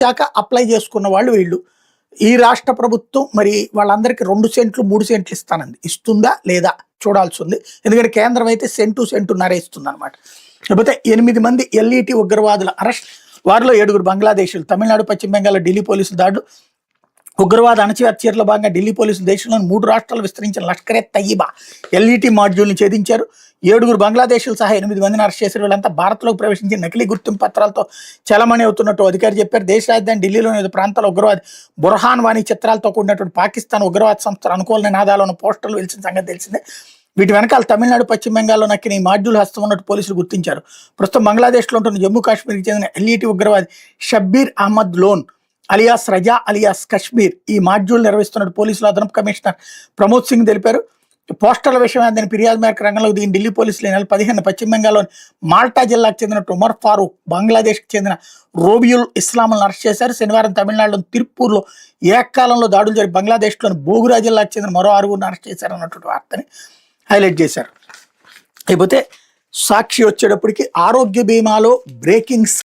దాకా అప్లై చేసుకున్న వాళ్ళు వీళ్ళు. ఈ రాష్ట్ర ప్రభుత్వం మరి వాళ్ళందరికీ 2 సెంట్లు 3 సెంట్లు ఇస్తానంది. ఇస్తుందా లేదా చూడాల్సి ఉంది. ఎందుకంటే కేంద్రం అయితే సెంటున్నర ఇస్తుందన్నమాట. లేకపోతే 8 మంది ఎల్ఈటి ఉగ్రవాదుల అరెస్ట్, వారిలో 7 బంగ్లాదేశీయులు. తమిళనాడు, పశ్చిమ బెంగాల్లో ఢిల్లీ పోలీసులు దాడులు. ఉగ్రవాద అణచివేత చర్యలో భాగంగా ఢిల్లీ పోలీసులు దేశంలోని 3 రాష్ట్రాలు విస్తరించిన లష్కరే తయ్యిబా ఎల్ఈటి మాడ్యూల్ని ఛేదించారు. 7 బంగ్లాదేశీయులు సహా 8 మందిని అరెస్ట్ చేశారు. వీళ్ళంతా భారత్లోకి ప్రవేశించి నకిలీ గుర్తింపు పత్రాలతో చలమణి అవుతున్నట్టు అధికారి చెప్పారు. దేశ రాజధాని ఢిల్లీలోని వివిధ ప్రాంతాల ఉగ్రవాది బుర్హాన్ వానీ చిత్రాలతో కూడినటువంటి పాకిస్తాన్ ఉగ్రవాద సంస్థల అనుకూల నినాదాలు ఉన్న పోస్టర్లు వెలిసిన సంగతి తెలిసిందే. వీటి వెనకాల తమిళనాడు, పశ్చిమ బెంగాల్లో నక్కిన ఈ మాడ్యూల్ హస్తం ఉన్నట్టు పోలీసులు గుర్తించారు. ప్రస్తుతం బంగ్లాదేశ్లో ఉంటున్న జమ్మూ కాశ్మీర్కి చెందిన ఎల్ఈటి ఉగ్రవాది షబ్బీర్ అహ్మద్ లోన్ అలియాస్ రజా అలియాస్ కశ్మీర్ ఈ మాడ్యూల్ నిర్వహిస్తున్నట్టు పోలీసులు అదనపు కమిషనర్ ప్రమోద్ సింగ్ తెలిపారు. పోస్టర్ల విషయం దాని ఫిర్యాదు మేరకు రంగంలోకి దిగిన ఢిల్లీ పోలీసులు ఈ నెల 15 పశ్చిమ బెంగాల్లోని మాల్టా జిల్లాకు చెందిన ఉమర్ ఫారూక్, బంగ్లాదేశ్కి చెందిన రోబియుల్ ఇస్లాంలను అరెస్ట్ చేశారు. శనివారం తమిళనాడులోని తిరుపూర్లో ఏకకాలంలో దాడులు జరిగి బంగ్లాదేశ్లోని బోగురా జిల్లాకు చెందిన మరో 6గురిని అరెస్ట్ చేశారన్నటువంటి వార్తని హైలైట్ చేశారు. అయిపోతే సాక్షి వచ్చేటప్పటికి ఆరోగ్య బీమాలో బ్రేకింగ్స్